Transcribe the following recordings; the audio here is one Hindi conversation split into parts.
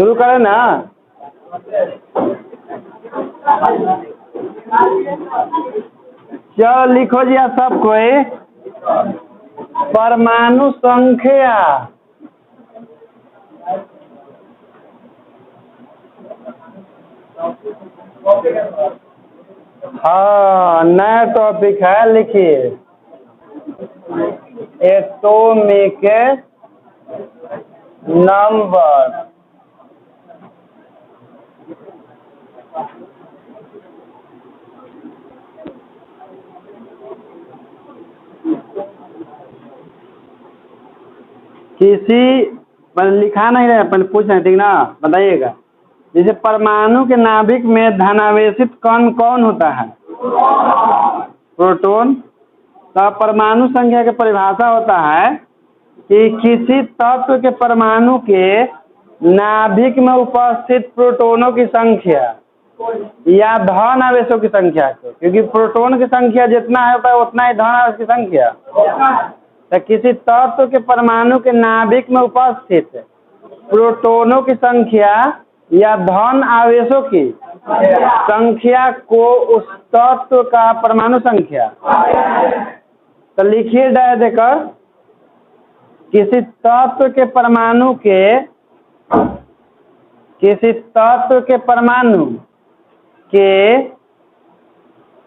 शुरू करें ना। चलो लिखो जी आप सब कोई परमाणु संख्या। हाँ नया टॉपिक है, लिखिए एटॉमिक नंबर। किसी मतलब लिखा नहीं रहे, पहले पूछ रहे ठीक ना, बताइएगा। जैसे परमाणु के नाभिक में धनावेशित कण कौन होता है? प्रोटॉन। तो परमाणु संख्या की परिभाषा होता है कि किसी तत्व के परमाणु के नाभिक में उपस्थित प्रोटॉनों की संख्या या धन आवेशों की संख्या को, क्योंकि प्रोटॉन की संख्या जितना है उतना ही धन आवेश की संख्या। तो किसी तत्व के परमाणु के नाभिक में उपस्थित प्रोटॉनों की संख्या या धन आवेशों की संख्या को उस तत्व का परमाणु संख्या। तो लिखिए डाय देकर, किसी तत्व के परमाणु के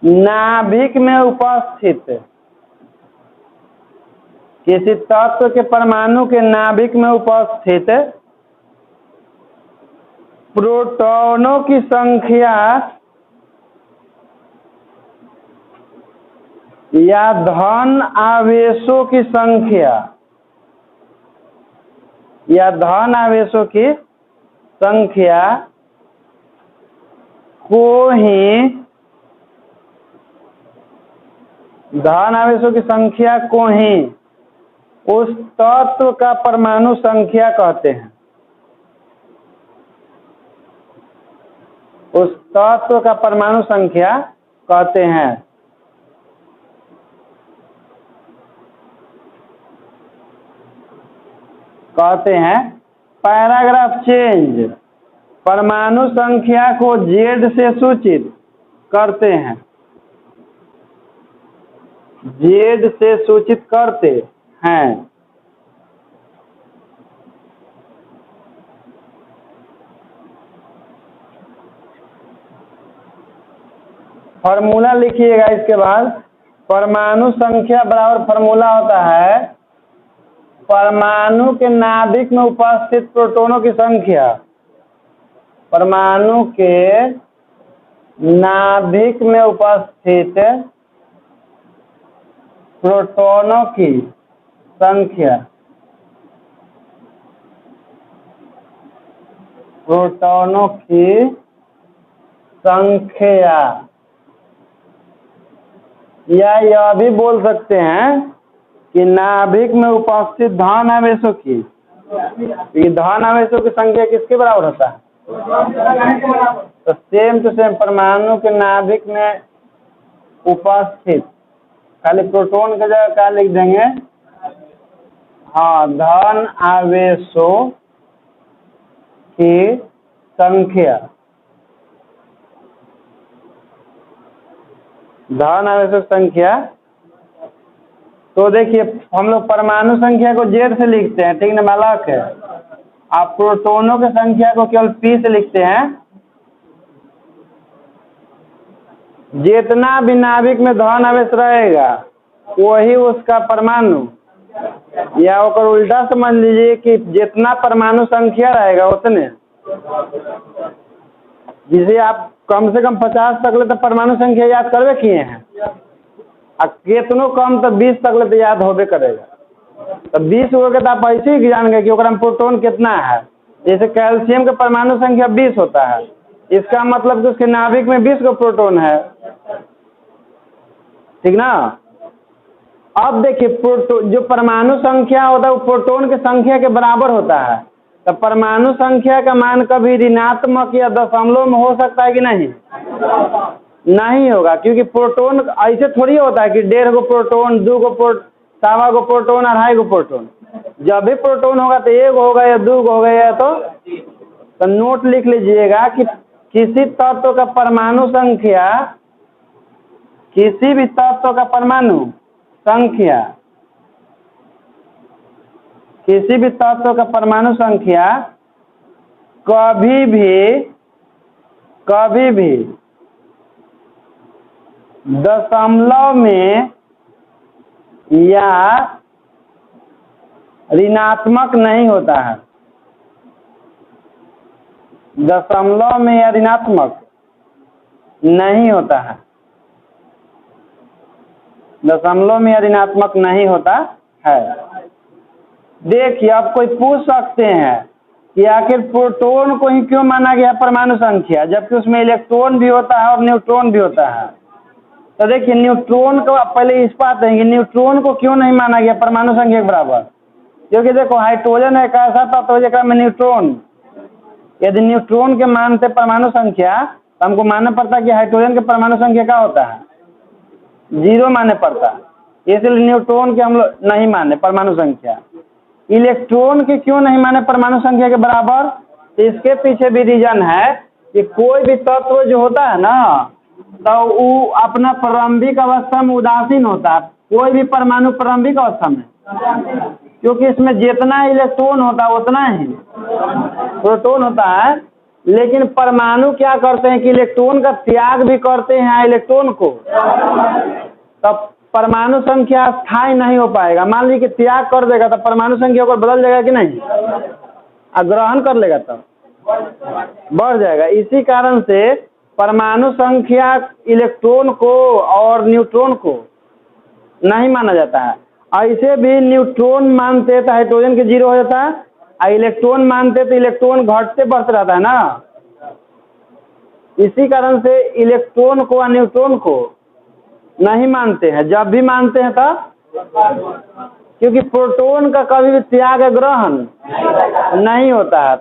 नाभिक में उपस्थित, किसी तत्व के परमाणु के नाभिक में उपस्थित प्रोटॉनों की संख्या या धन आवेशों की संख्या को ही उस तत्व का परमाणु संख्या कहते हैं। उस तत्व का परमाणु संख्या कहते हैं। Paragraph change. परमाणु संख्या को Z से सूचित करते हैं। Z से सूचित करते हैं। फॉर्मूला लिखिएगा इसके बाद। परमाणु संख्या बराबर फॉर्मूला होता है परमाणु के नाभिक में उपस्थित प्रोटॉनों की संख्या। परमाणु के नाभिक में उपस्थित प्रोटॉनों की संख्या या यह भी बोल सकते हैं कि नाभिक में उपस्थित धन आवेशों की। ये धन आवेशों की संख्या किसके बराबर होता है? तो सेम टू सेम परमाणु के नाभिक में उपस्थित, खाली प्रोटॉन की जगह क्या लिख देंगे? हाँ, धन आवेशों की संख्या। धन आवेशों की संख्या। तो देखिए हम लोग परमाणु संख्या को Z से लिखते हैं, ठीक ना बालक है। आप प्रोटॉनों की संख्या को केवल P से लिखते हैं। जितना भी नाभिक में धन आवेश रहेगा वही उसका परमाणु, या ओकर उल्टा समझ लीजिए कि जितना परमाणु संख्या रहेगा उतने, जिसे आप कम से कम 50 तक ले तो परमाणु संख्या याद करवे किए हैं, और कितनों कम तो 20 तक ले तो याद होबे करेगा। तो 20 हो गए तो आप ऐसे ही जान गए कि ओकरा में प्रोटॉन कितना है। जैसे कैल्शियम का परमाणु संख्या 20 होता है, इसका मतलब कि उसके नाभिक में 20 को प्रोटॉन है, ठीक ना। अब देखिए जो परमाणु संख्या होता है वो प्रोटॉन की संख्या के बराबर होता है। तो परमाणु संख्या का मान कभी ऋणात्मक या दशमलव में हो सकता है कि नहीं? नहीं होगा, क्योंकि प्रोटॉन ऐसे थोड़ी होता है कि 1.5 गो प्रोटॉन, 2 गो सवा गो प्रोटॉन, 2.5 गो प्रोटॉन। जब भी प्रोटॉन होगा तो 1 होगा या 2 होगा या तो तो नोट लिख लीजिएगा कि किसी तत्व का परमाणु संख्या, किसी भी तत्व का परमाणु संख्या, किसी भी तत्व का परमाणु संख्या कभी भी दशमलव में या ऋणात्मक नहीं होता है। दशमलव में या ऋणात्मक नहीं होता है। दशमलव में या ऋणात्मक नहीं होता है। देखिए, अब कोई पूछ सकते हैं कि आखिर प्रोटॉन को ही क्यों माना गया परमाणु संख्या, जबकि उसमें इलेक्ट्रॉन भी होता है और न्यूट्रॉन भी होता है। तो देखिए, न्यूट्रॉन को पहले इस बात है कि न्यूट्रॉन को क्यों नहीं माना गया परमाणु संख्या के बराबर, क्योंकि देखो हाइड्रोजन एक ऐसा तत्व है में न्यूट्रॉन, यदि न्यूट्रॉन के मानते परमाणु संख्या तो हमको मानना पड़ता कि हाइड्रोजन के परमाणु संख्या क्या होता है, 0 मानने पड़ता है। इसलिए न्यूट्रॉन के हम लोग नहीं माने परमाणु संख्या। इलेक्ट्रॉन के क्यों नहीं माने परमाणु संख्या के बराबर, तो इसके पीछे भी रीजन है कि कोई भी तत्व जो होता है ना, तो वो अपना प्रारंभिक अवस्था में उदासीन होता है। कोई भी परमाणु प्रारंभिक अवस्था में, क्योंकि इसमें जितना इलेक्ट्रॉन होता है उतना ही प्रोटॉन होता है। लेकिन परमाणु क्या करते हैं कि इलेक्ट्रॉन का त्याग भी करते हैं इलेक्ट्रॉन को, तब परमाणु संख्या स्थायी नहीं हो पाएगा। मान लीजिए कि त्याग कर देगा तो परमाणु संख्या को बदल जाएगा कि नहीं, ग्रहण कर लेगा तब बढ़ जाएगा। इसी कारण से परमाणु संख्या इलेक्ट्रॉन को और न्यूट्रॉन को नहीं माना जाता है। ऐसे भी न्यूट्रॉन मानते तो हाइड्रोजन के 0 हो जाता है, और इलेक्ट्रॉन मानते तो इलेक्ट्रॉन घटते बढ़ते रहता है ना। इसी कारण से इलेक्ट्रॉन को और न्यूट्रॉन को नहीं मानते हैं। जब भी मानते हैं तब, क्योंकि प्रोटॉन का कभी भी त्याग ग्रहण नहीं होता है,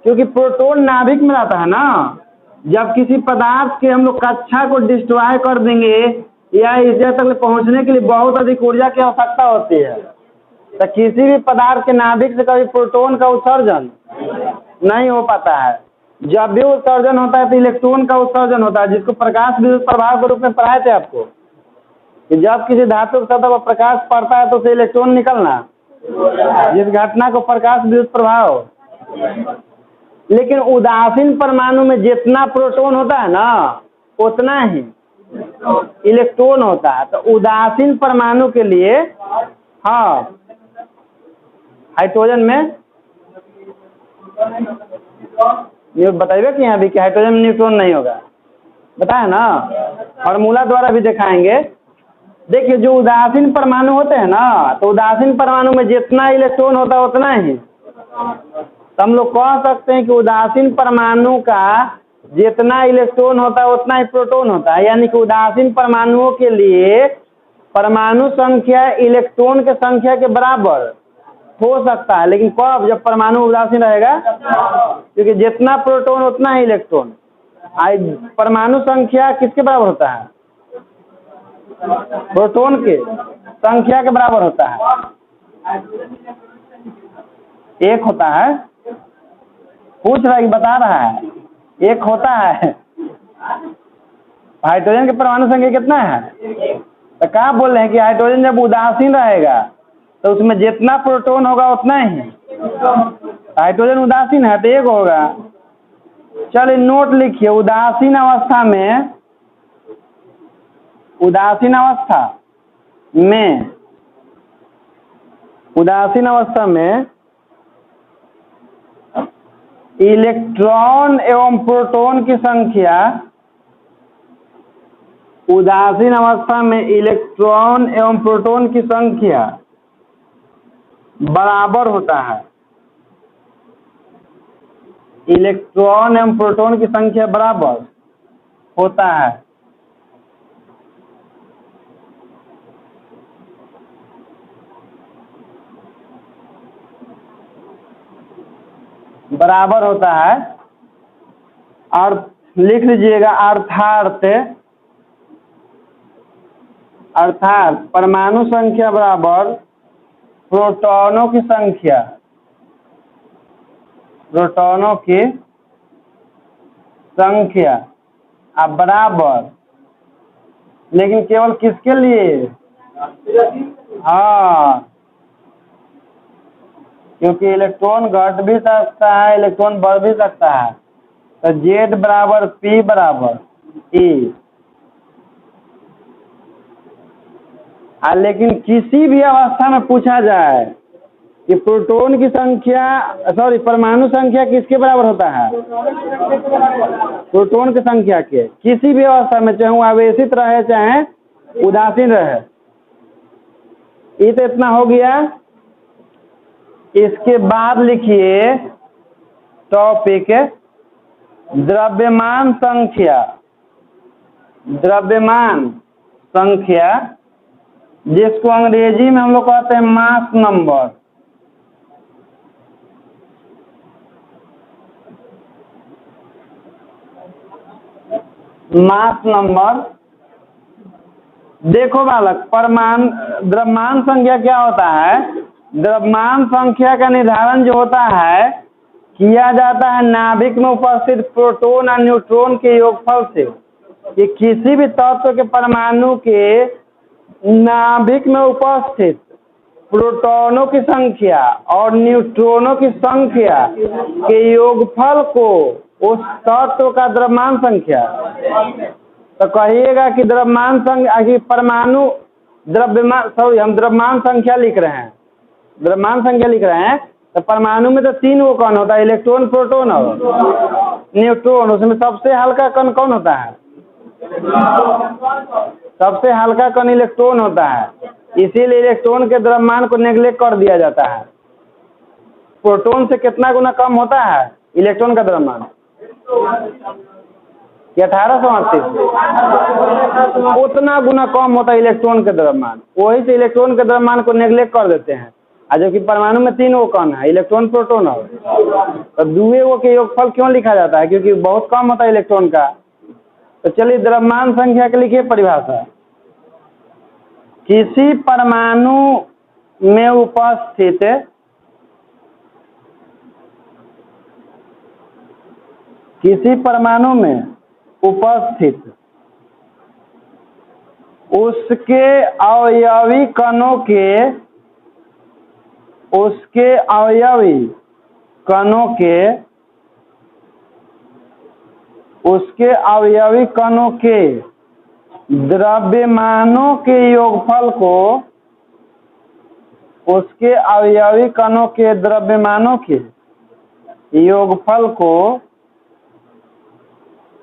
क्योंकि प्रोटॉन नाभिक में रहता है ना। जब किसी पदार्थ के हम लोग कक्षा को डिस्ट्रॉय कर देंगे या इस जगह तक पहुंचने के लिए बहुत अधिक ऊर्जा की आवश्यकता होती है, तो किसी भी पदार्थ के नाभिक से कभी प्रोटॉन का उत्सर्जन नहीं हो पाता है। जब भी उत्सर्जन होता है तो इलेक्ट्रॉन का उत्सर्जन होता है, जिसको प्रकाश विद्युत प्रभाव के रूप में पढ़ाए थे आपको कि जब किसी धातु की सतह पर प्रकाश पड़ता है तो उसे इलेक्ट्रॉन निकलना, जिस घटना को प्रकाश विद्युत प्रभाव। लेकिन उदासीन परमाणु में जितना प्रोटॉन होता है ना उतना ही इलेक्ट्रॉन होता है। तो उदासीन परमाणु के लिए हाँ, हाइड्रोजन में ये बताइए कि यहाँ भी कि हाइड्रोजन में न्यूट्रॉन नहीं होगा, बताया ना, फॉर्मूला द्वारा भी दिखाएंगे। देखिए, जो उदासीन परमाणु होते हैं ना, तो उदासीन परमाणु में जितना इलेक्ट्रॉन होता है उतना ही, तो हम लोग कह सकते हैं कि उदासीन परमाणु का जितना इलेक्ट्रॉन होता है उतना ही प्रोटॉन होता है। यानी कि उदासीन परमाणुओं के लिए परमाणु संख्या इलेक्ट्रॉन के संख्या के बराबर हो सकता है, लेकिन कब, जब परमाणु उदासीन रहेगा, क्योंकि जितना प्रोटॉन उतना ही इलेक्ट्रॉन। परमाणु संख्या किसके बराबर होता है, प्रोटॉन के संख्या के बराबर होता है, 1 होता है। पूछ रहा है कि बता रहा है 1 होता है। हाइड्रोजन के परमाणु संख्या कितना है, तो क्या बोल रहे हैं कि हाइड्रोजन जब उदासीन रहेगा तो उसमें जितना प्रोटॉन होगा उतना ही, हाइड्रोजन उदासीन है तो 1 होगा। चलिए नोट लिखिए, उदासीन अवस्था में इलेक्ट्रॉन एवं प्रोटॉन की संख्या, उदासीन अवस्था में इलेक्ट्रॉन एवं प्रोटॉन की संख्या बराबर होता है। इलेक्ट्रॉन एवं प्रोटॉन की संख्या बराबर होता है। बराबर होता है, और लिख लीजिएगा अर्थात परमाणु संख्या बराबर प्रोटॉनों की संख्या, प्रोटॉनों की संख्या अब बराबर, लेकिन केवल किसके लिए? हाँ, क्योंकि इलेक्ट्रॉन घट भी सकता है, इलेक्ट्रॉन बढ़ भी सकता है। तो Z बराबर P बराबर E। लेकिन किसी भी अवस्था में पूछा जाए कि प्रोटॉन की संख्या परमाणु संख्या किसके बराबर होता है? प्रोटॉन की संख्या के। किसी भी अवस्था में, चाहे वो आवेशित रहे चाहे उदासीन रहे। ये तो इतना हो गया। इसके बाद लिखिए टॉपिक द्रव्यमान संख्या। द्रव्यमान संख्या जिसको अंग्रेजी में हम लोग कहते हैं मास नंबर। Mass number. देखो बालक, द्रव्यमान संख्या क्या होता है? द्रव्यमान संख्या का निर्धारण जो होता है किया जाता है नाभिक में उपस्थित प्रोटॉन और न्यूट्रॉन के योगफल से। कि किसी भी तत्व के परमाणु के नाभिक में उपस्थित प्रोटॉनों की संख्या और न्यूट्रॉनों की संख्या के योगफल को उस तत्व का द्रव्यमान संख्या। तो कहिएगा कि द्रव्यमान संख्या की परमाणु हम द्रव्यमान संख्या लिख रहे हैं। द्रव्यमान संख्या लिख रहे हैं तो परमाणु में तो 3 वो कण होता है, इलेक्ट्रॉन, प्रोटॉन और न्यूट्रॉन। उसमें सबसे हल्का कण कौन होता है? सबसे हल्का कण इलेक्ट्रॉन होता है। इसीलिए इलेक्ट्रॉन के द्रव्यमान को नेग्लेक्ट कर दिया जाता है। प्रोटॉन से कितना गुना कम होता है इलेक्ट्रॉन का द्रव्यमान? 1838। उतना गुना कम होता है इलेक्ट्रॉन के द्रव्यमान। वही से इलेक्ट्रॉन के द्रव्यमान को नेग्लेक्ट कर देते हैं। जबकि परमाणु में 3 वो कण है, इलेक्ट्रॉन, प्रोटॉन और। तो दुए वो के योगफल क्यों लिखा जाता है? क्योंकि बहुत कम होता है इलेक्ट्रॉन का। तो चलिए द्रव्यमान संख्या के लिखिए परिभाषा। किसी परमाणु में उपस्थित उसके अवयवी कणों के द्रव्यमानों के योगफल को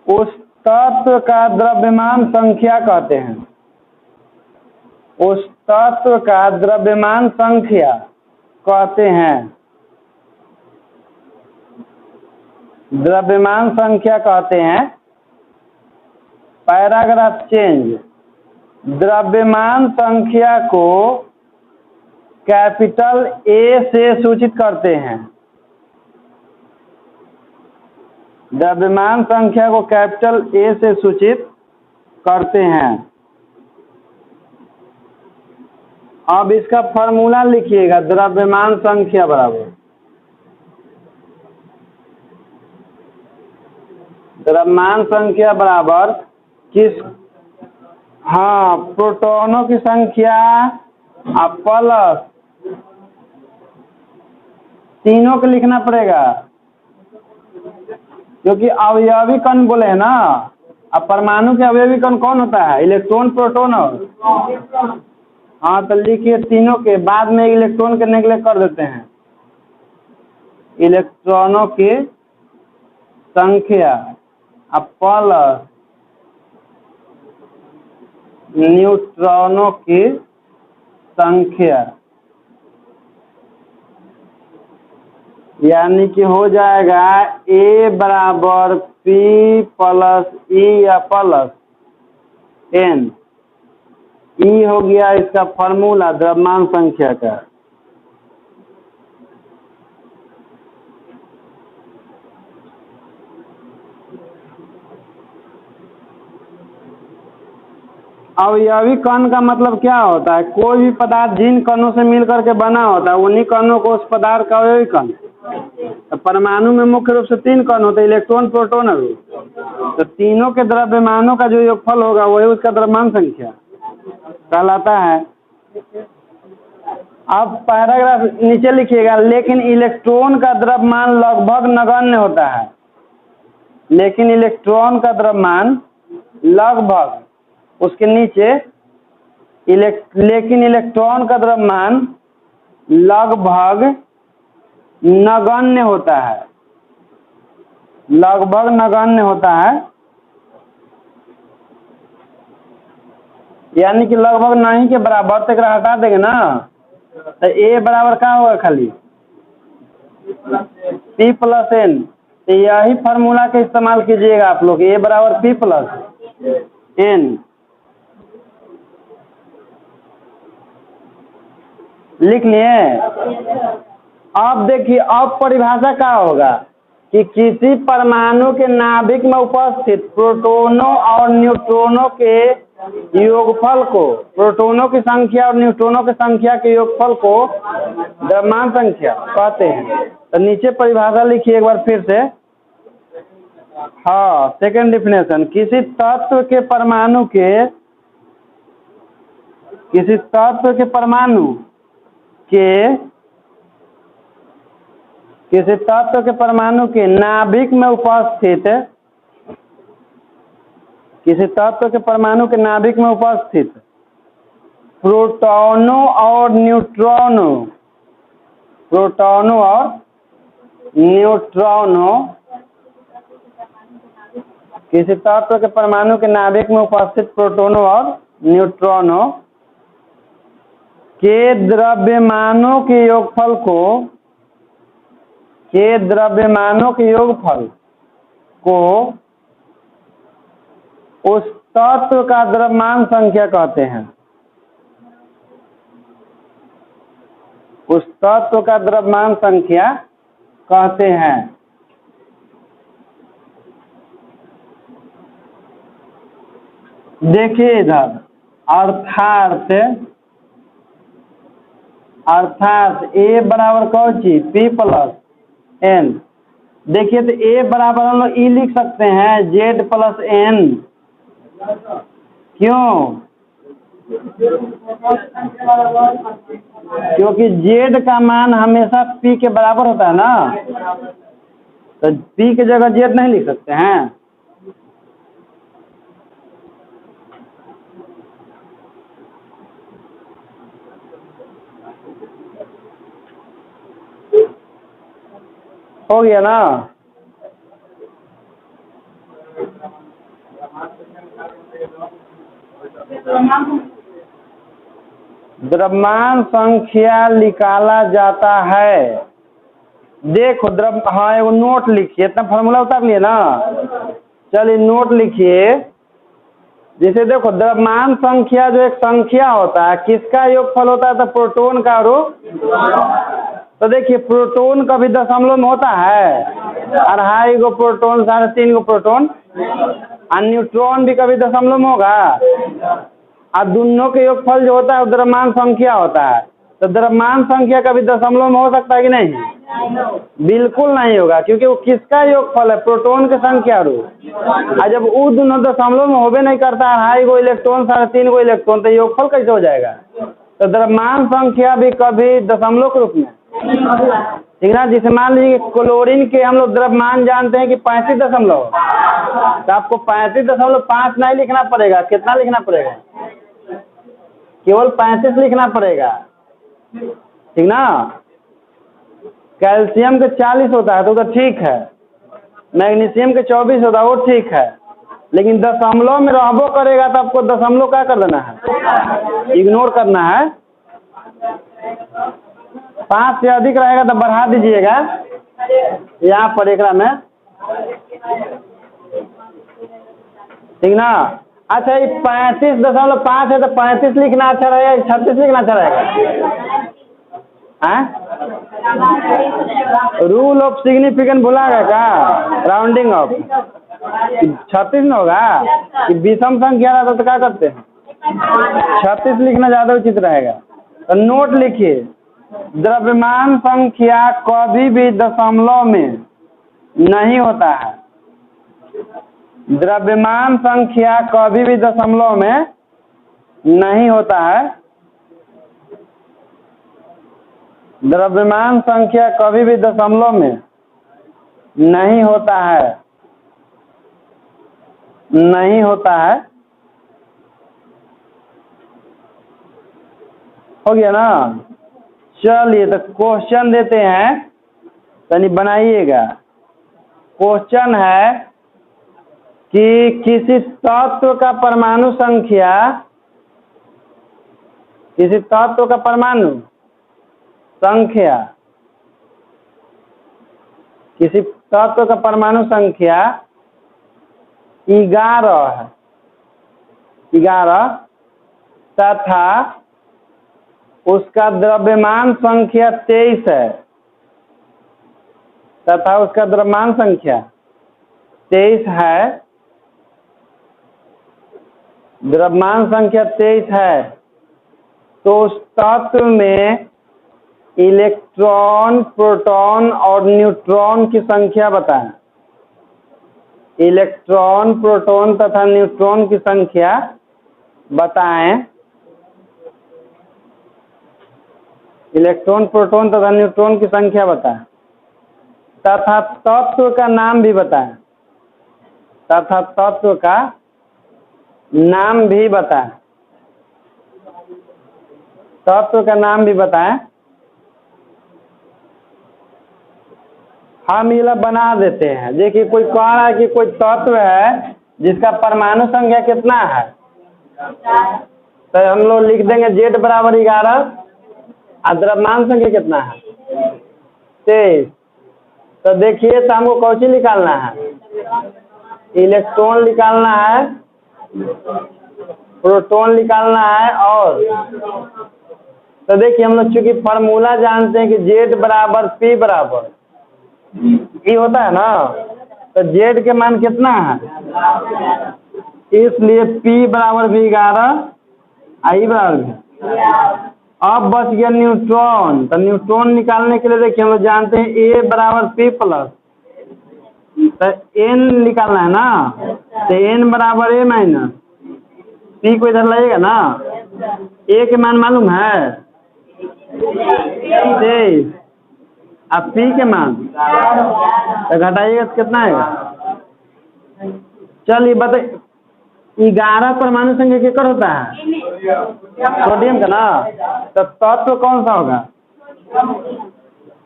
उस तत्व का द्रव्यमान संख्या कहते हैं। उस तत्व का द्रव्यमान संख्या कहते हैं। द्रव्यमान संख्या कहते हैं। Paragraph change. द्रव्यमान संख्या को कैपिटल A से सूचित करते हैं। द्रव्यमान संख्या को कैपिटल A से सूचित करते हैं। अब इसका फॉर्मूला लिखिएगा। द्रव्यमान संख्या बराबर द्रव्यमान संख्या बराबर किस? हाँ, प्रोटॉनों की संख्या प्लस तीनों को लिखना पड़ेगा क्योंकि अवयवी कण बोले हैं ना। अब परमाणु के अवयवी कण कौन होता है? इलेक्ट्रॉन, प्रोटॉन और। हाँ, तो लिखिए तीनों के बाद में इलेक्ट्रॉन के नेग्लेक्ट कर देते हैं। इलेक्ट्रॉनों की संख्या प्लस न्यूट्रॉनों की संख्या, यानी कि हो जाएगा A बराबर P प्लस E या प्लस N। E हो गया इसका फॉर्मूला द्रव्यमान संख्या का। अवयवी कण का मतलब क्या होता है? कोई भी पदार्थ जिन कणों से मिलकर के बना होता है उन्हीं कणों को उस पदार्थ का अवयवी कण। परमाणु में मुख्य रूप से 3 कण होते हैं, इलेक्ट्रॉन, प्रोटॉन और। तो तीनों के द्रव्यमानों का जो योगफल होगा वही उसका द्रव्यमान संख्या कहलाता है। अब पैराग्राफ नीचे लिखिएगा, लेकिन इलेक्ट्रॉन का द्रव्यमान लगभग नगण्य होता है। लेकिन इलेक्ट्रॉन का द्रव्यमान लगभग, उसके नीचे लेकिन इलेक्ट्रॉन का द्रव्यमान लगभग नगण्य होता है। लगभग नगण्य होता है यानी कि लगभग नहीं के बराबर, तक हटा देंगे ना तो ए बराबर क्या होगा, खाली P प्लस एन। तो यही फार्मूला का इस्तेमाल कीजिएगा आप लोग, ए बराबर P प्लस एन लिख लिए। अब देखिए, अब परिभाषा क्या होगा कि किसी परमाणु के नाभिक में उपस्थित प्रोटॉनों और न्यूट्रॉनों के योगफल को, प्रोटॉनों की संख्या और न्यूट्रॉनों की संख्या के योगफल को द्रव्यमान संख्या कहते हैं। तो नीचे परिभाषा लिखिए एक बार फिर से। हाँ, सेकंड डिफिनेशन, किसी तत्व के परमाणु के नाभिक में उपस्थित प्रोटॉनों और न्यूट्रॉनों किसी तत्व के परमाणु के नाभिक में उपस्थित प्रोटॉनों और न्यूट्रॉनों के द्रव्यमानों के योगफल को उस तत्व का द्रव्यमान संख्या कहते हैं। उस तत्व का द्रव्यमान संख्या कहते हैं। देखिए इधर, अर्थात ए बराबर कौन चीज, P प्लस एन। देखिए तो ए बराबर हम लोग ई लिख सकते हैं Z प्लस एन। क्यों? क्योंकि Z का मान हमेशा P के बराबर होता है ना, तो P की जगह Z नहीं लिख सकते हैं। हो गया ना? द्रव्यमान संख्या निकाला जाता है। देखो हाँ, एगो नोट लिखिए, इतना फार्मूला उतार लिए ना। चलिए नोट लिखिए। जैसे देखो, द्रव्यमान संख्या जो एक संख्या होता है, किसका योगफल होता है, तो प्रोटॉन का और तो देखिए प्रोटॉन कभी दशमलव में होता है, 2.5 गो प्रोटॉन 3.5 गो प्रोटॉन, और न्यूट्रॉन भी कभी दशमलव में होगा। और दोनों के योगफल जो होता है वो द्रव्यमान संख्या होता है। तो द्रव्यमान संख्या कभी दशमलव में हो सकता है कि नहीं? बिल्कुल नहीं होगा, क्योंकि वो किसका योगफल है, प्रोटॉन की संख्या। और जब वो दोनों दशमलव में होबे नहीं करता, 2.5 गो इलेक्ट्रॉन 3.5 गो इलेक्ट्रॉन, तो योगफल कैसे हो जाएगा? तो द्रव्यमान संख्या भी कभी दशमलव के रूप में, ठीक ना। जिसे मान लीजिए क्लोरीन के हम लोग द्रव्यमान जानते हैं कि 35 दशमलव, तो आपको 35.5 नहीं लिखना पड़ेगा। कितना लिखना पड़ेगा? केवल 35 लिखना पड़ेगा, ठीक ना। कैल्शियम के 40 होता है तो ठीक है, मैग्नीशियम के 24 होता है वो ठीक है, लेकिन दशमलव में रहबो करेगा तो आपको दशमलव क्या कर देना है, इग्नोर करना है। 5 से अधिक रहेगा तो बढ़ा दीजिएगा यहाँ पर एकरा में, ठीक ना। अच्छा, ये 35.5 है तो 35 लिखना अच्छा रहेगा, 36 लिखना अच्छा रहेगा? रूल ऑफ सिग्निफिकेंट भुला गया क्या? राउंडिंग ऑफ 36 न होगा कि विषम संख्या रहता तो क्या करते हैं, 36 लिखना ज़्यादा उचित रहेगा। तो नोट लिखिए, द्रव्यमान संख्या कभी भी दशमलव में नहीं होता है। द्रव्यमान संख्या कभी भी दशमलव में नहीं होता है। द्रव्यमान संख्या कभी भी दशमलव में नहीं होता है, नहीं होता है। हो गया ना। चलिए तो क्वेश्चन देते हैं, यानी बनाइएगा। क्वेश्चन है कि किसी तत्व का परमाणु संख्या, किसी तत्व का परमाणु संख्या, किसी तत्व का परमाणु संख्या 11 है, 11 तथा उसका द्रव्यमान संख्या 23 है, तथा उसका द्रव्यमान संख्या 23 है, द्रव्यमान संख्या 23 है, तो उस तत्व में इलेक्ट्रॉन, प्रोटॉन और न्यूट्रॉन की संख्या बताएं। इलेक्ट्रॉन, प्रोटॉन तथा न्यूट्रॉन की संख्या बताएं। इलेक्ट्रॉन, प्रोटॉन तथा न्यूट्रॉन की संख्या बताएं, तथा तत्व का नाम भी बताएं, तथा तत्व का नाम भी बताएं, तत्व का नाम भी बताएं। हम ये बना देते हैं। देखिए कोई कह रहा है कि कोई तत्व है जिसका परमाणु संख्या कितना है, तो हम लोग लिख देंगे Z बराबर 11 और द्रव्यमान संख्या कितना है 23। तो देखिए तो हमको कौन सी निकालना है, इलेक्ट्रॉन निकालना है, प्रोटॉन निकालना है, और तो देखिए हम लोग चूंकि फार्मूला जानते हैं कि Z बराबर P बराबर E होता है ना, तो Z के मान कितना है, इसलिए P बराबर भी 11, I बराबर भी। अब बच गया न्यूट्रॉन, तो न्यूट्रॉन निकालने के लिए देखिए हम लोग जानते हैं A बराबर P प्लस, तो N निकालना है ना, तो N बराबर A माइनस P को इधर लगेगा ना। A के मान मालूम है 23, अब P के मान तो घटाइएगा तो कितना आएगा। चलिए बताइए 11 परमाणु संख्या केकर होता है, सोडियम का ना, तो तत्व कौन सा होगा,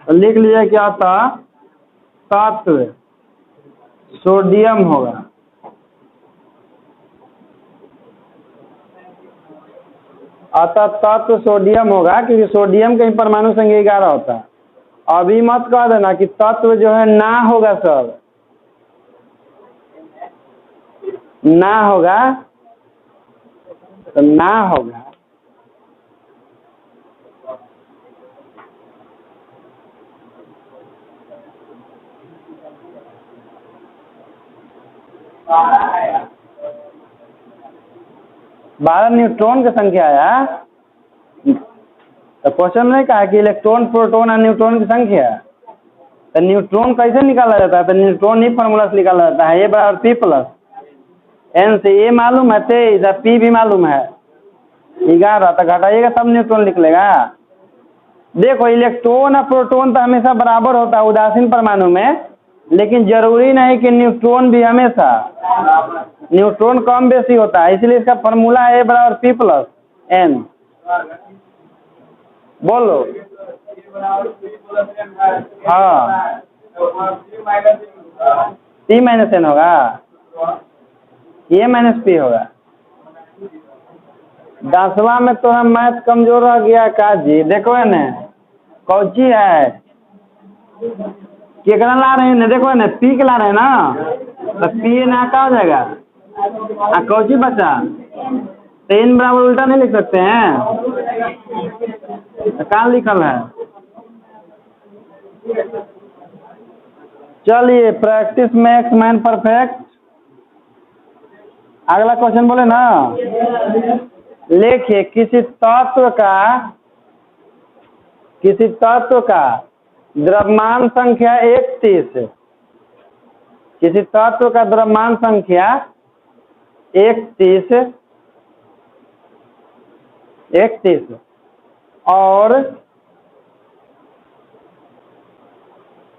तो लिख लीजिए क्या था, तत्व सोडियम होगा। अतः तत्व सोडियम होगा, क्योंकि सोडियम का ही परमाणु संख्या 11 होता है। अभी मत कह देना कि तत्व जो है ना होगा, सब ना होगा, तो ना होगा। बारह न्यूट्रॉन की संख्या आया, तो क्वेश्चन नहीं कहा कि इलेक्ट्रॉन, प्रोटॉन और न्यूट्रॉन की संख्या, तो न्यूट्रॉन कैसे निकाला जाता है, तो न्यूट्रॉन ही फार्मूला से निकाला जाता है। A बराबर P प्लस N से A मालूम है 23, P भी मालूम है 11, तो घटाइएगा तब न्यूट्रॉन निकलेगा। देखो इलेक्ट्रॉन और प्रोटॉन तो हमेशा बराबर होता है उदासीन परमाणु में, लेकिन जरूरी नहीं कि न्यूट्रॉन भी हमेशा, न्यूट्रॉन कम बेसी होता है, इसलिए इसका फार्मूला है A बराबर P प्लस N। बोलो हाँ, P माइनस N होगा, A माइनस P होगा। 10वां में तो हम मैथ कमजोर रह गया का जी, देखो न कौची है, केकरा ला रहे हैं, देखो न P के ला रहे हैं ना, तो P ना का हो जाएगा, कौची बचा, तो N बराबर उल्टा नहीं लिख सकते हैं, तो कहाँ लिखल है। चलिए प्रैक्टिस मेक्स मैन परफेक्ट। अगला क्वेश्चन बोले ना, लिखिए किसी तत्व का द्रव्यमान संख्या 31 किसी तत्व का द्रव्यमान संख्या 31 और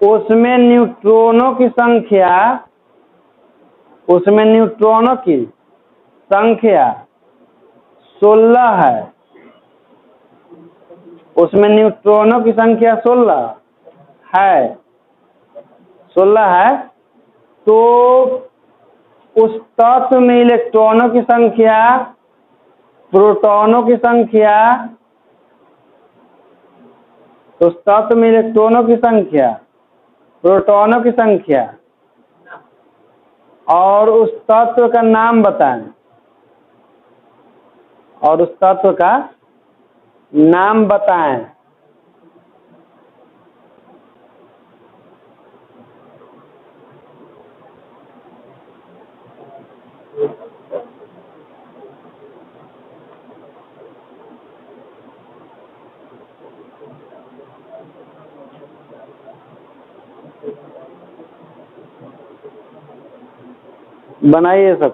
उसमें न्यूट्रॉनों की संख्या 16 है। उसमें न्यूट्रॉनों की संख्या 16 है तो उस तत्व में इलेक्ट्रॉनों की संख्या, प्रोटॉनों की संख्या, उस तत्व में इलेक्ट्रॉनों की संख्या, प्रोटॉनों की संख्या और उस तत्व का नाम बताएं। और उस तत्व का नाम बताएं। बनाइए सब।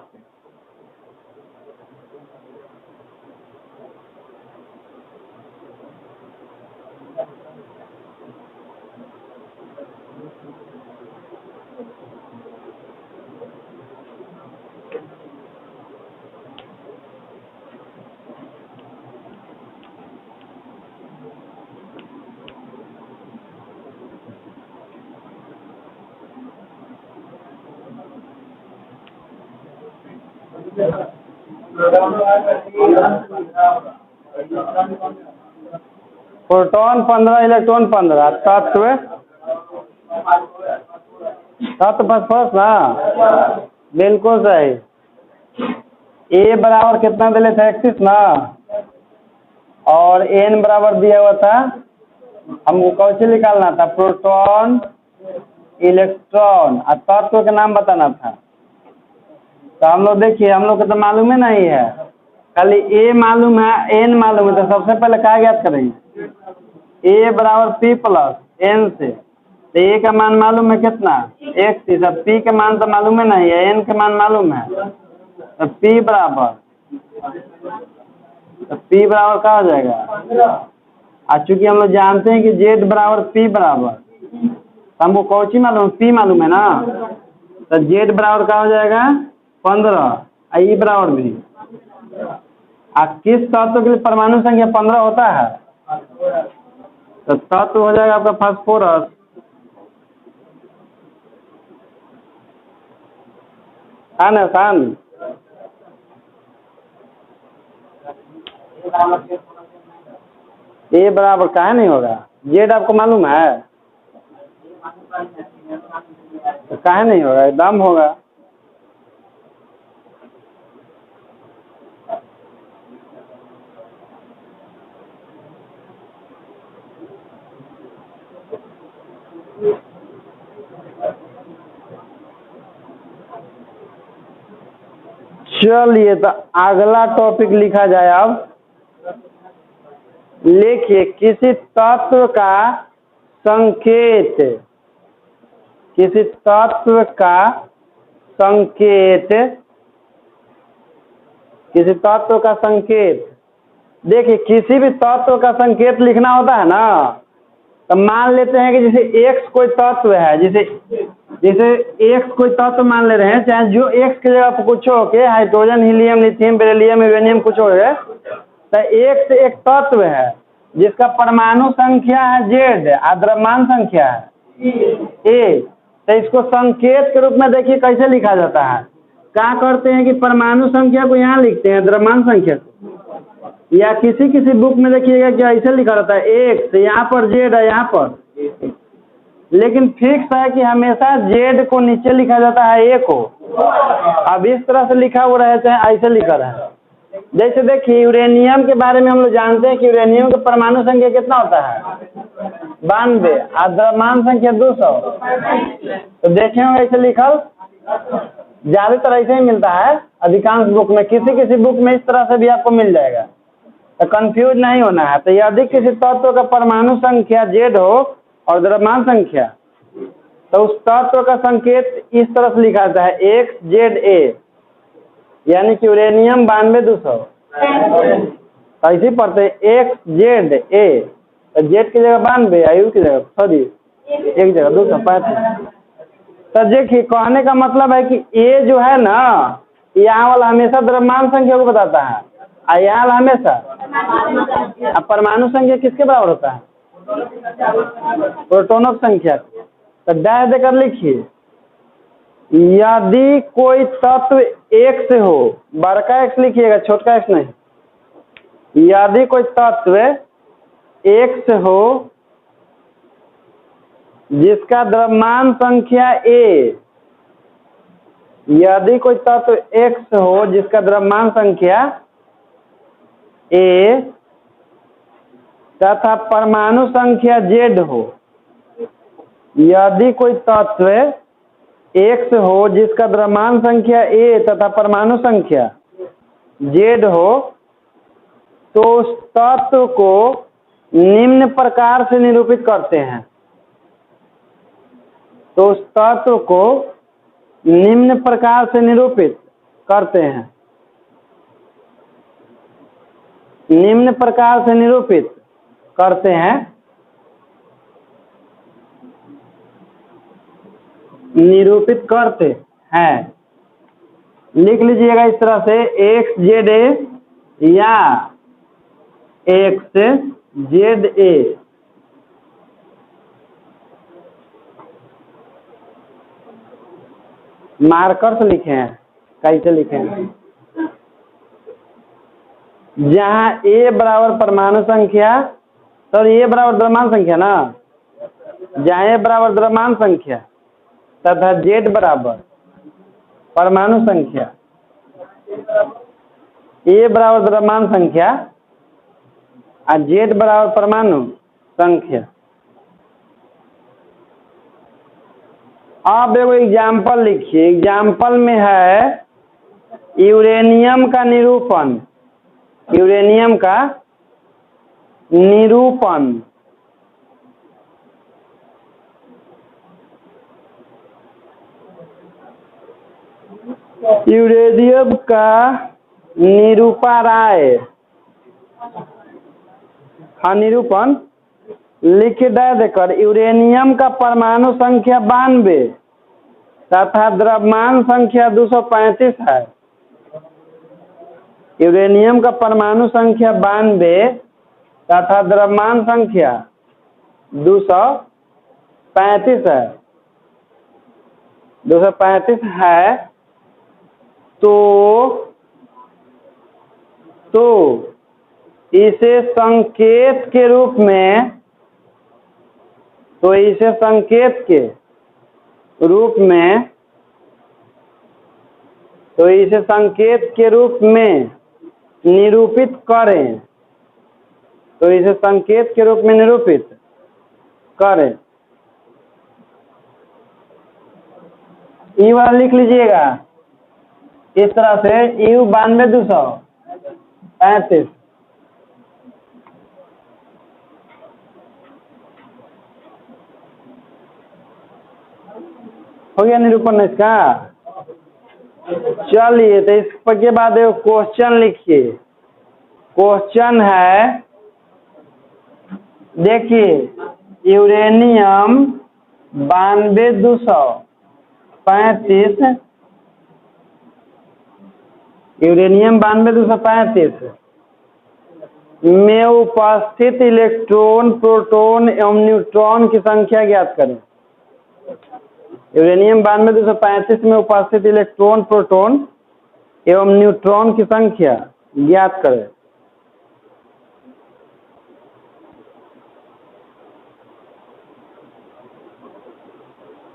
प्रोटॉन 15, इलेक्ट्रॉन 15, तत्व फर्स्ट ना, बिल्कुल सही। ए बराबर कितना दिले थे 31 ना, और एन बराबर दिया हुआ था, हमको कौन सी निकालना था, प्रोटॉन, इलेक्ट्रॉन और तत्व का नाम बताना था। तो हम लोग देखिए, हम लोग को तो मालूम ही नहीं है, खाली ए मालूम है, एन मालूम है। तो सबसे पहले क्या ज्ञात करेंगे, ए बराबर पी प्लस एन से। तो ए का मान मालूम है कितना, 31। अब पी का मान तो मालूम है नहीं है, एन का मान मालूम है। तो पी बराबर क्या हो जाएगा। आज चूंकि हम लोग जानते हैं कि जेड बराबर पी बराबर, तो हमको कौन सी मालूम है, पी मालूम है ना। तो जेड बराबर क्या हो जाएगा 15, ई बराबर भी। किस तत्व के लिए परमाणु संख्या 15 होता है, तो तत्व हो जाएगा आपका फास्फोरस। आसान। ए बराबर काहे नहीं होगा, जेड आपको मालूम है, तो काहे नहीं होगा, एकदम होगा। चलिए तो अगला टॉपिक लिखा जाए। अब लिखिए, किसी तत्व का संकेत, किसी तत्व का संकेत, किसी तत्व का संकेत। देखिए, किसी भी तत्व का संकेत लिखना होता है ना, तो मान लेते हैं कि जैसे एक्स कोई तत्व है, जैसे एक्स कोई तत्व मान ले रहे हैं, चाहे जो एक्स की जगह पर कुछ हो के, hydrogen, helium, lithium, beryllium, uranium कुछ हो गए, तो एक्स एक तत्व है जिसका परमाणु संख्या है जेड और द्रव्यमान संख्या है ए। तो इसको संकेत के रूप में देखिए कैसे लिखा जाता है। क्या करते हैं कि परमाणु संख्या को यहाँ लिखते हैं, द्रव्यमान संख्या को, या किसी बुक में देखिएगा कि ऐसे लिखा रहता है एक्स, यहाँ पर जेड है, यहाँ पर। लेकिन फिक्स है कि हमेशा जेड को नीचे लिखा जाता है ए को। अब इस तरह से लिखा हुआ रहे, चाहे ऐसे लिखा रहे। जैसे देखिए, यूरेनियम के बारे में हम लोग जानते हैं कि यूरेनियम का परमाणु संख्या कितना होता है, 92, और द्रव्यमान संख्या 200। तो देखे होंगे ऐसे लिखल, ज्यादातर ऐसे ही मिलता है अधिकांश बुक में, किसी बुक में इस तरह से भी आपको मिल जाएगा। तो कंफ्यूज नहीं होना है। तो यदि किसी तत्व का परमाणु संख्या जेड हो और द्रव्यमान संख्या तो उस तत्व का संकेत इस तरह से लिखा जाता है XZA, यानी कि यूरेनियम 9200। ऐसे पढ़ते XZA, तो जेड की जगह 92, आयु की जगह सॉरी एक जगह 235। तो देखिए कहने का मतलब है कि ए जो है ना, यहाँ वाला हमेशा द्रव्यमान संख्या को बताता है, और यहाँ वाला हमेशा अब परमाणु संख्या किसके बराबर होता है? प्रोटोनों की संख्या। तो डैश देकर लिखिए, यदि कोई तत्व एक से हो, बड़का एक्स लिखिएगा, छोटका एक्स नहीं। यदि कोई तत्व एक से हो जिसका द्रव्यमान संख्या ए, यदि कोई तत्व एक्स हो जिसका द्रव्यमान संख्या ए तथा परमाणु संख्या जेड हो, यदि कोई तत्व एक्स हो जिसका द्रव्यमान संख्या ए तथा परमाणु संख्या जेड हो, तो उस तत्व को निम्न प्रकार से निरूपित करते हैं। तो उस तत्व को निम्न प्रकार से निरूपित करते हैं, निम्न प्रकार से निरूपित करते हैं, निरूपित करते हैं। लिख लीजिएगा इस तरह से XZA या XZA। मार्कर से लिखे हैं, कैसे लिखे हैं? जहाँ ए बराबर परमाणु संख्या, तो ए बराबर द्रव्यमान संख्या ना, जहाँ ए बराबर द्रव्यमान संख्या तथा जेड बराबर परमाणु संख्या, ए बराबर द्रव्यमान संख्या और जेड बराबर परमाणु संख्या। अब एगो एग्जाम्पल लिखिए। एग्जाम्पल में है यूरेनियम का निरूपण, यूरेनियम का निरूपण। यूरेनियम का निरूपण, हाँ निरूपण लिख देकर यूरेनियम का परमाणु संख्या 92 तथा द्रव्यमान संख्या 235 है। यूरेनियम का परमाणु संख्या 92 तथा द्रव्यमान संख्या 235 है, 235 है। तो इसे संकेत के रूप में, तो इसे संकेत के रूप में, तो इसे संकेत के रूप में निरूपित करें, तो इसे संकेत के रूप में निरूपित करें। ई वाला लिख लीजिएगा इस तरह से, U 92,235। हो गया निरूपण इसका। चलिए तो इसके बाद एक क्वेश्चन लिखिए। क्वेश्चन है, देखिए यूरेनियम 92,235, यूरेनियम 92,235 में उपस्थित इलेक्ट्रॉन, प्रोटॉन एवं न्यूट्रॉन की संख्या ज्ञात करें। यूरेनियम 92,235 में उपस्थित इलेक्ट्रॉन, प्रोटॉन एवं न्यूट्रॉन की संख्या ज्ञात करें।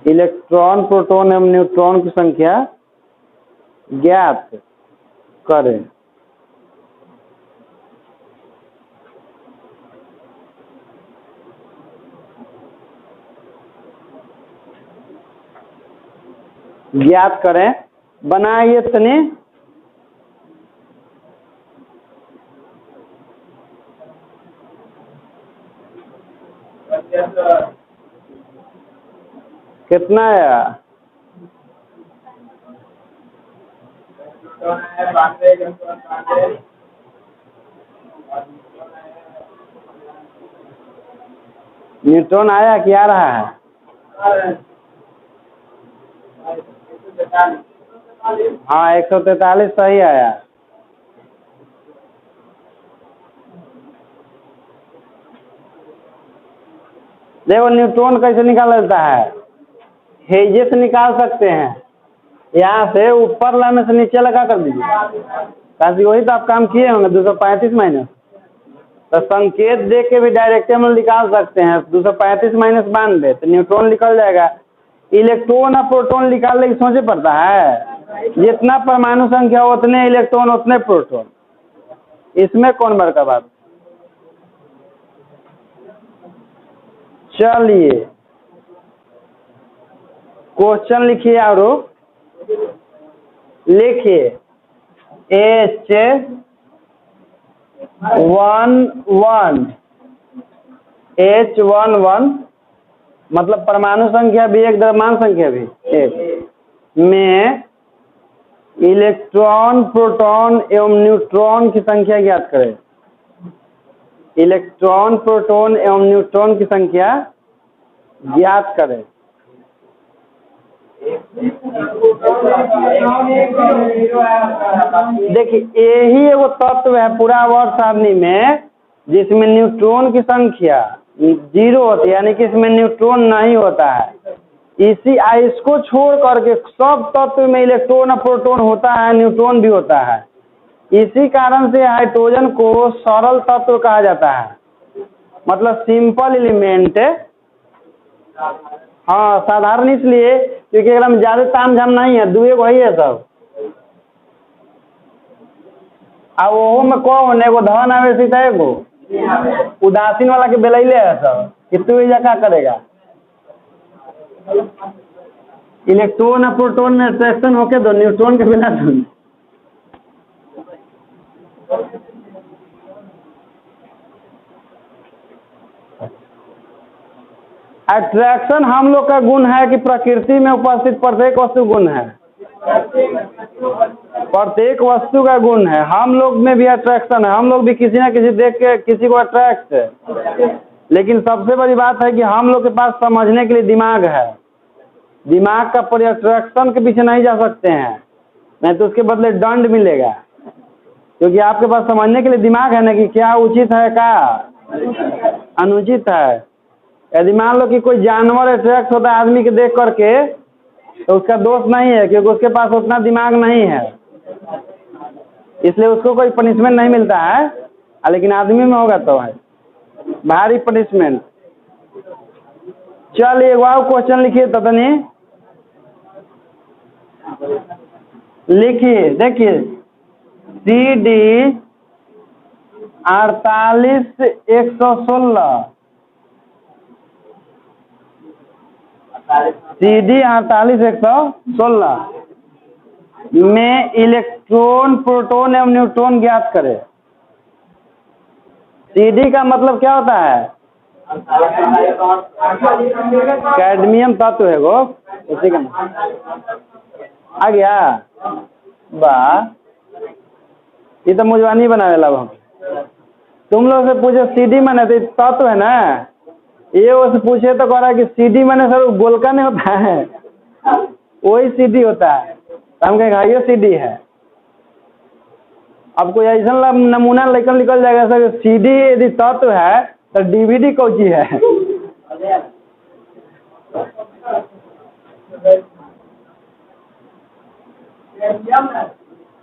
इलेक्ट्रॉन, प्रोटॉन एवं न्यूट्रॉन की संख्या ज्ञात करें। ज्ञात करें, बनाइए तनी। कितना आया? न्यूट्रॉन आया कि आ रहा है? हाँ 143 सही आया। देखो न्यूट्रॉन कैसे निकाला जाता है, हेजे से निकाल सकते हैं। यहाँ से ऊपर लाने से नीचे लगा कर दीजिए, ताकि वही तो आप काम किए होंगे 235 माइनस। तो संकेत दे के भी डायरेक्ट हम निकाल सकते हैं। 235 माइनस 92 तो न्यूट्रॉन निकल जाएगा। इलेक्ट्रॉन और प्रोटॉन निकालने की सोचे पड़ता है, जितना परमाणु संख्या उतने इलेक्ट्रॉन उतने प्रोटॉन, इसमें कौन बड़का बात। चलिए क्वेश्चन लिखिए और लिखिए H11 मतलब परमाणु संख्या भी एक, द्रव्यमान संख्या भी एक, में इलेक्ट्रॉन प्रोटॉन एवं न्यूट्रॉन की संख्या ज्ञात करें। इलेक्ट्रॉन प्रोटॉन एवं न्यूट्रॉन की संख्या ज्ञात करें। देखिए यही एगो तत्व है पूरा वर्ग सारणी में जिसमें न्यूट्रॉन की संख्या 0 होती है, यानी कि इसमें न्यूट्रॉन नहीं होता है। इसको छोड़ करके सब तत्व में इलेक्ट्रॉन और प्रोटॉन होता है, न्यूट्रॉन भी होता है। इसी कारण से हाइड्रोजन को सरल तत्व कहा जाता है, मतलब सिंपल एलिमेंट। हाँ साधारण इसलिए क्योंकि एकदम ज्यादा ताम झाम नहीं है, दुए वही है सब। अब वो में कौन एगो धन आवेशित है, एगो उदासीन वाला के बेलैले है सब कि तू ये क्या करेगा। इलेक्ट्रॉन और प्रोटॉन में अट्रैक्शन होके दो, न्यूट्रॉन के बिना दो। अट्रैक्शन हम लोग का गुण है कि प्रकृति में उपस्थित प्रत्येक वस्तु गुण है, प्रत्येक वस्तु का गुण है। हम लोग में भी अट्रैक्शन है, हम लोग भी किसी न किसी देख के किसी को अट्रैक्ट है। लेकिन सबसे बड़ी बात है कि हम लोग के पास समझने के लिए दिमाग है। दिमाग का पूरे अट्रैक्शन के पीछे नहीं जा सकते हैं, नहीं तो उसके बदले दंड मिलेगा। क्योंकि आपके पास समझने के लिए दिमाग है ना कि क्या उचित है क्या अनुचित है। यदि मान लो कि कोई जानवर अट्रैक्ट होता है आदमी के देख करके तो उसका दोष नहीं है, क्योंकि उसके पास उतना दिमाग नहीं है, इसलिए उसको कोई पनिशमेंट नहीं मिलता है। लेकिन आदमी में होगा तो है भारी पनिशमेंट। चलिए एक और क्वेश्चन लिखिए तो तनी लिखिए। देखिए CD 48116 CD 48116 में इलेक्ट्रॉन प्रोटॉन एवं न्यूट्रॉन ज्ञात करें। CD का मतलब क्या होता है, कैडमियम तत्व है वो, उसी का आ गया। वाह ये तो मुझवानी बनावे ला। तुम लोग से पूछो CD माने तो तत्व है ना, ये वो से पूछे तो कह रहा है कि CD माने सर गोलका नहीं होता है, वही CD होता है। तो हम कहेंगे ये CD है। अब कोई ऐसा नमूना लेकर निकल जाएगा सर CD यदि तत्व है तो DVD कौन सी है।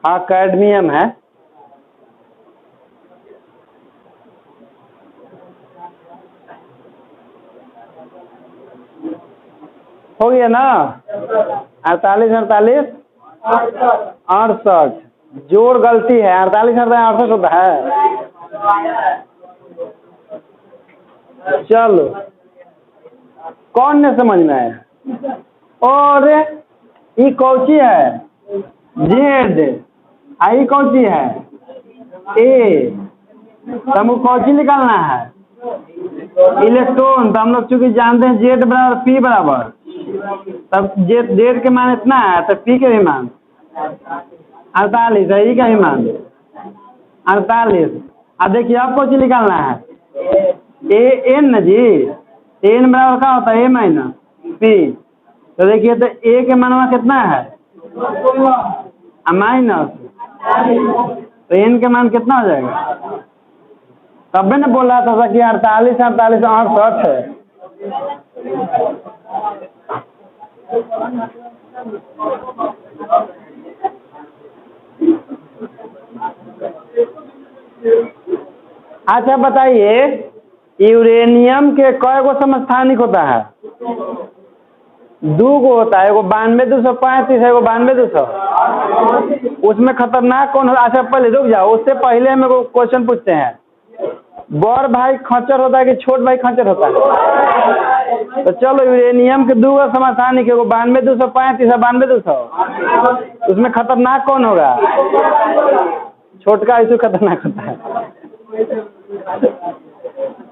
हाँ कैडमियम है। हो गया ना 48 48 68 जोड़ गलती है, 48 68 होता है। चलो कौन ने समझ में आया। और ये कौची है Z, आई कौची है A, हमको कौची निकालना है इलेक्ट्रॉन, तो हम लोग चूंकि जानते हैं जेड बराबर पी बराबर, तब जेड के मान इतना है तो पी के भी मान 48 है, ई का भी मान 48। अब देखिए आपको चीज निकालना है ए एन न जी, एन बराबर क्या होता है ए माइनस पी। तो देखिए तो ए के मानवा कितना है माइनस, तो एन के मान कितना हो जाएगा? तब ने बोल रहा था कि 48 48 68 है। अच्छा बताइए यूरेनियम के कय गो समस्थानिक होता है? 2 गो होता है, एगो 92-235 है, एगो 92-200। उसमें खतरनाक कौन होता है? अच्छा पहले रुक जाओ, उससे पहले हम एगो क्वेश्चन पूछते हैं, बड़ भाई खच्चर होता है कि छोट भाई खच्चर होता है? तो चलो यूरेनियम के 2 गो समस्थानिक, एगो 92-235 है 92-200, उसमें खतरनाक कौन होगा? छोटका इससे खतरनाक होता है।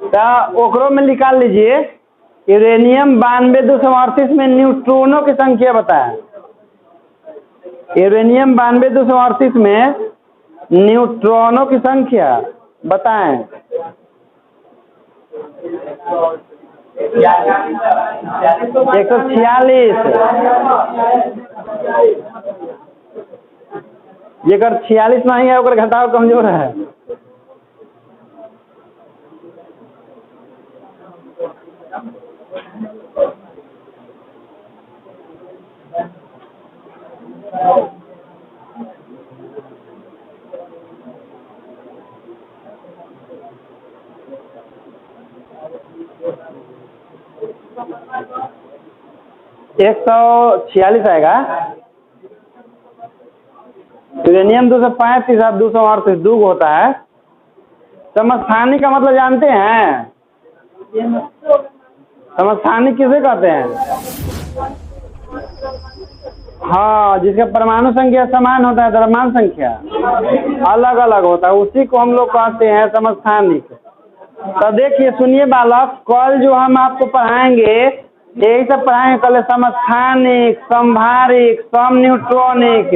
तो ओकरो में निकाल लीजिए यूरेनियम 92-238 में न्यूट्रॉनों की संख्या बताएं। यूरेनियम 92-238 में न्यूट्रॉनों की संख्या बताएं। 146। जेकर 46 नहीं है ओकर घटाव कमजोर है। एक 146 आएगा। यूरेनियम 235 और 238 2 होता है। समस्थानिक का मतलब जानते हैं? समस्थानिक किसे कहते हैं? हाँ, जिसका परमाणु संख्या समान होता है, द्रव्यमान संख्या अलग अलग होता है, उसी को हम लोग कहते हैं समस्थानिक। तो देखिए सुनिए बालक, कल जो हम आपको पढ़ाएंगे यही सब पढ़ाएंगे कल, समस्थानिक, संभारिक, सम न्यूट्रॉनिक।